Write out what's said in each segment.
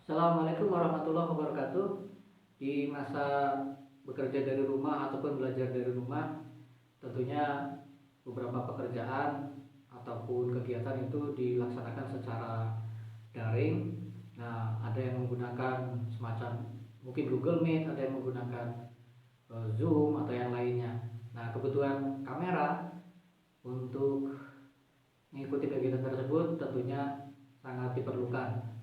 Assalamualaikum warahmatullahi wabarakatuh. Di masa bekerja dari rumah ataupun belajar dari rumah, tentunya beberapa pekerjaan ataupun kegiatan itu dilaksanakan secara daring. Nah, ada yang menggunakan semacam mungkin Google Meet, ada yang menggunakan Zoom atau yang lainnya. Nah, kebutuhan kamera untuk mengikuti kegiatan tersebut tentunya sangat diperlukan.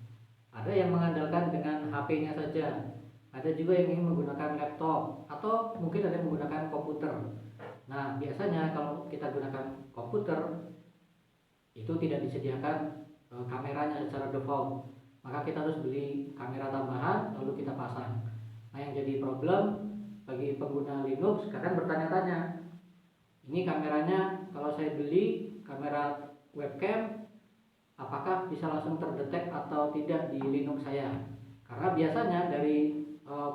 Ada yang mengandalkan dengan HP-nya saja. Ada juga yang ingin menggunakan laptop atau mungkin ada yang menggunakan komputer. Nah, biasanya kalau kita gunakan komputer itu tidak disediakan kameranya secara default. Maka kita harus beli kamera tambahan lalu kita pasang. Nah, yang jadi problem bagi pengguna Linux kadang bertanya-tanya, ini kameranya kalau saya beli kamera webcam apakah bisa langsung terdetek atau tidak di Linux saya? Karena biasanya dari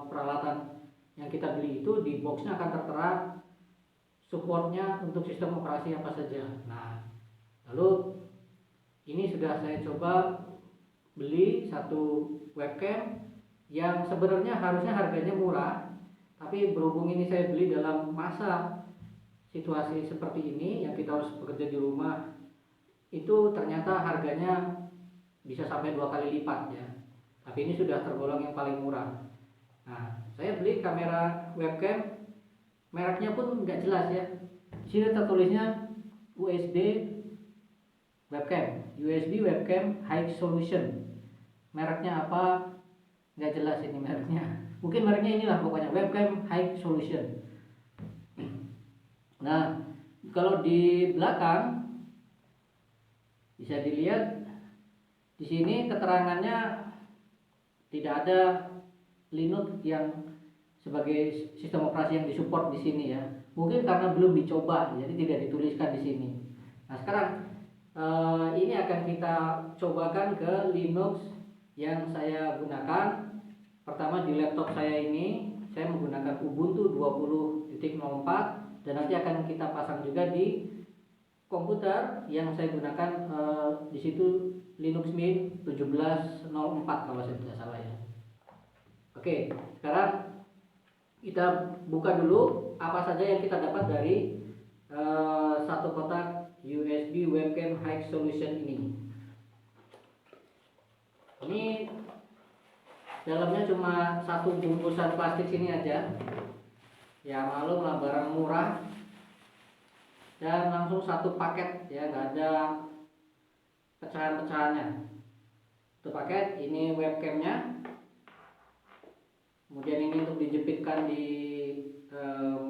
peralatan yang kita beli itu di boxnya akan tertera supportnya untuk sistem operasi apa saja. Nah, lalu ini sudah saya coba beli satu webcam yang sebenarnya harusnya harganya murah, tapi berhubung ini saya beli dalam masa situasi seperti ini yang kita harus bekerja di rumah, itu ternyata harganya bisa sampai 2 kali lipat ya. Tapi ini sudah tergolong yang paling murah. Nah, saya beli kamera webcam, mereknya pun nggak jelas ya. Di sini tertulisnya USB webcam high solution. Mereknya apa? Nggak jelas ini mereknya. Mungkin mereknya inilah pokoknya webcam high solution. Nah, kalau di belakang bisa dilihat di sini keterangannya tidak ada Linux yang sebagai sistem operasi yang disupport di sini ya. Mungkin karena belum dicoba, jadi tidak dituliskan di sini. Nah, sekarang ini akan kita cobakan ke Linux yang saya gunakan. Pertama di laptop saya ini, saya menggunakan Ubuntu 20.04 dan nanti akan kita pasang juga di komputer yang saya gunakan di situ Linux Mint 17.04 kalau saya tidak salah ya. Oke, sekarang kita buka dulu apa saja yang kita dapat dari satu kotak USB webcam high solution ini. Ini dalamnya cuma satu bungkusan plastik sini aja. Ya malum lah, barang murah. Dan langsung satu paket ya, nggak ada pecahan-pecahannya. Satu paket, ini webcamnya. Kemudian ini untuk dijepitkan di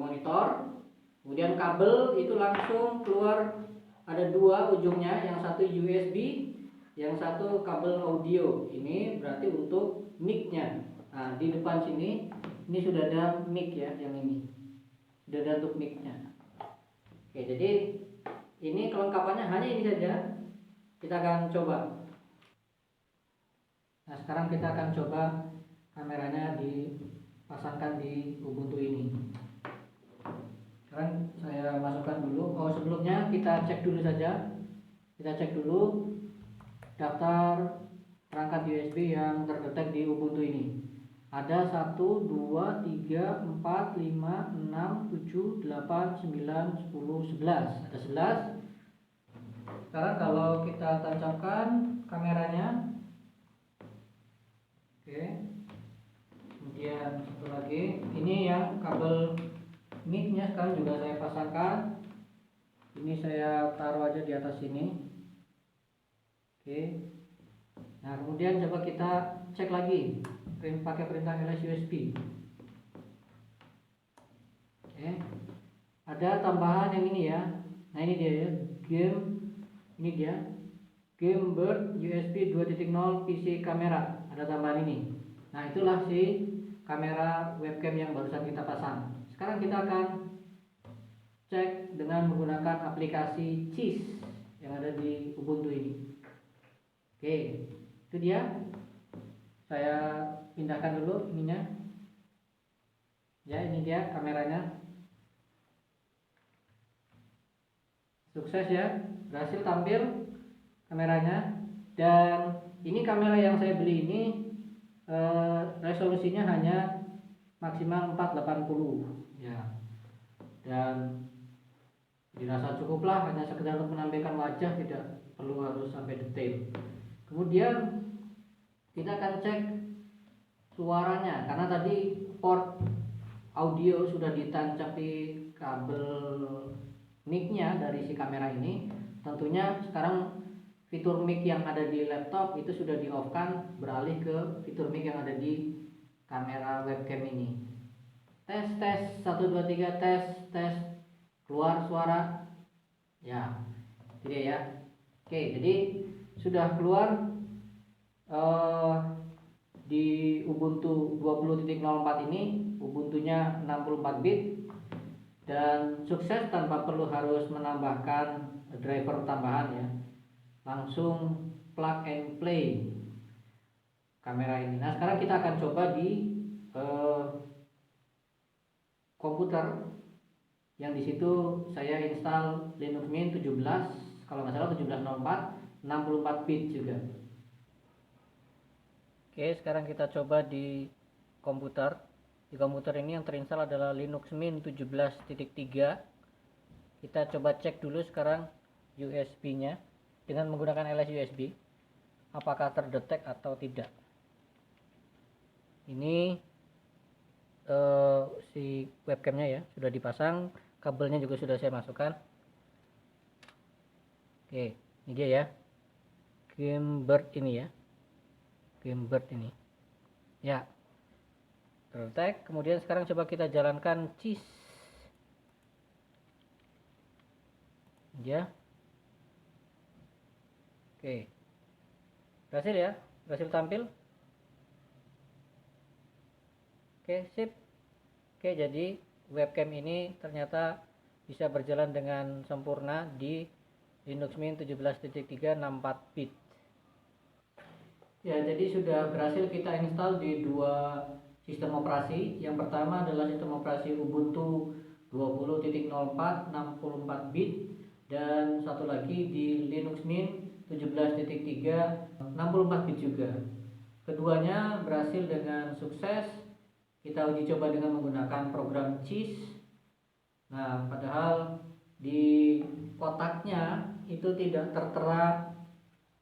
monitor. Kemudian kabel itu langsung keluar, ada dua ujungnya, yang satu USB, yang satu kabel audio. Ini berarti untuk mic-nya. Nah, di depan sini ini sudah ada mic ya, yang ini sudah ada untuk mic-nya. Oke, jadi ini kelengkapannya hanya ini saja. Kita akan coba. Nah, sekarang kita akan coba kameranya dipasangkan di Ubuntu ini. Sekarang saya masukkan dulu. Oh, sebelumnya kita cek dulu saja. Kita cek dulu daftar perangkat USB yang terdetek di Ubuntu ini. Ada 1, 2, 3, 4, 5, 6, 7, 8, 9, 10, 11. Ada 11. Sekarang kalau kita tancapkan kameranya. Oke. Kemudian satu lagi, ini yang kabel mic-nya sekarang juga saya pasangkan. Ini saya taruh aja di atas sini. Oke. Nah, kemudian coba kita cek lagi pakai perintah ls USB. Oke. Ada tambahan yang ini ya. Nah, ini dia ya, ini dia Gamebird USB 2.0 PC kamera. Ada tambahan ini. Nah, itulah si kamera webcam yang barusan kita pasang. Sekarang kita akan cek dengan menggunakan aplikasi Cheese yang ada di Ubuntu ini. Oke, itu dia. Saya pindahkan dulu ininya. Ya, ini dia kameranya. Sukses ya, berhasil tampil kameranya. Dan ini kamera yang saya beli ini resolusinya hanya maksimal 480 ya, dan dirasa cukuplah, hanya sekedar untuk menampilkan wajah, tidak perlu harus sampai detail. Kemudian kita akan cek suaranya, karena tadi port audio sudah ditancapi kabel mic-nya dari si kamera ini. Tentunya sekarang fitur mic yang ada di laptop itu sudah di off kan, beralih ke fitur mic yang ada di kamera webcam ini. Tes 1 2 3, tes, keluar suara ya, tidak ya. Oke, jadi sudah keluar di Ubuntu 20.04 ini, Ubuntunya 64 bit, dan sukses tanpa perlu harus menambahkan driver tambahan ya, langsung plug and play kamera ini. Nah, sekarang kita akan coba di komputer, yang di situ saya install Linux Mint 17, kalau nggak salah 1704, 64 bit juga. Oke, sekarang kita coba di komputer. Di komputer ini yang terinstall adalah Linux Mint 17.3. Kita coba cek dulu sekarang USB-nya dengan menggunakan LS USB, apakah terdetek atau tidak. Ini si webcamnya ya sudah dipasang, kabelnya juga sudah saya masukkan. Oke, ini dia ya, Gamebird ini ya, Gamebird ini ya, terdetek. Kemudian sekarang coba kita jalankan cheese ya. Oke, berhasil ya, berhasil tampil. Oke, sip. Oke, jadi webcam ini ternyata bisa berjalan dengan sempurna di Linux Mint 17.3 64 bit. Ya, jadi sudah berhasil kita install di dua sistem operasi. Yang pertama adalah sistem operasi Ubuntu 20.04 64 bit, dan satu lagi di Linux Mint 17.3 64 bit juga. Keduanya berhasil dengan sukses. Kita uji coba dengan menggunakan program cheese. Nah, padahal di kotaknya itu tidak tertera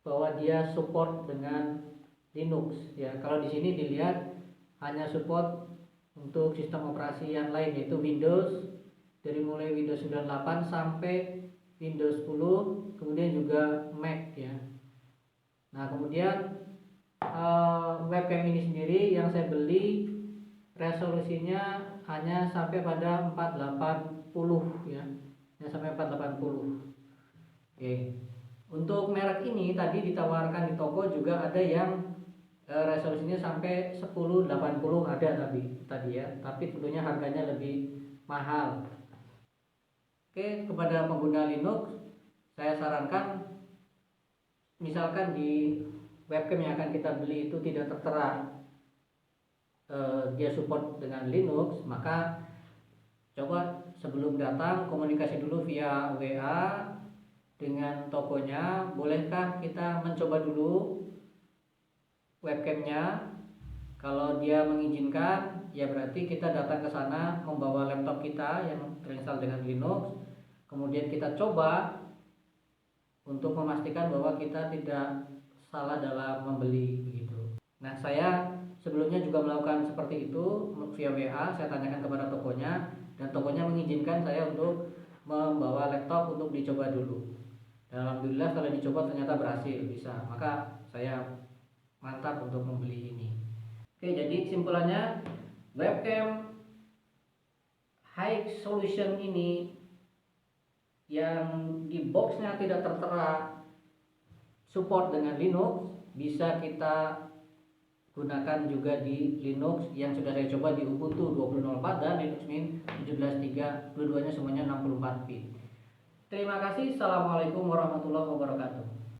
bahwa dia support dengan Linux ya. Kalau di sini dilihat hanya support untuk sistem operasi yang lain, yaitu Windows, dari mulai Windows 98 sampai Windows 10, kemudian juga Mac ya. Nah, kemudian webcam ini sendiri yang saya beli resolusinya hanya sampai pada 480 ya, hanya sampai 480. Oke. Untuk merek ini tadi ditawarkan di toko juga ada yang resolusinya sampai 1080 ada tadi ya, tapi tentunya harganya lebih mahal. Oke, kepada pengguna Linux saya sarankan, misalkan di webcam yang akan kita beli itu tidak tertera dia support dengan Linux, maka coba sebelum datang komunikasi dulu via WA dengan tokonya, bolehkah kita mencoba dulu webcamnya. Kalau dia mengizinkan, ya berarti kita datang ke sana membawa laptop kita yang terinstall dengan Linux, kemudian kita coba untuk memastikan bahwa kita tidak salah dalam membeli begitu. Nah, saya sebelumnya juga melakukan seperti itu via WA, saya tanyakan kepada tokonya, dan tokonya mengizinkan saya untuk membawa laptop untuk dicoba dulu. Dan alhamdulillah setelah dicoba ternyata berhasil, bisa. Maka saya mantap untuk membeli ini. Oke, jadi kesimpulannya, webcam high solution ini yang di boxnya tidak tertera support dengan Linux, bisa kita gunakan juga di Linux yang sudah saya coba di Ubuntu 20.04 dan Linux Mint 17.3, dua-duanya semuanya 64 bit. Terima kasih. Assalamualaikum warahmatullahi wabarakatuh.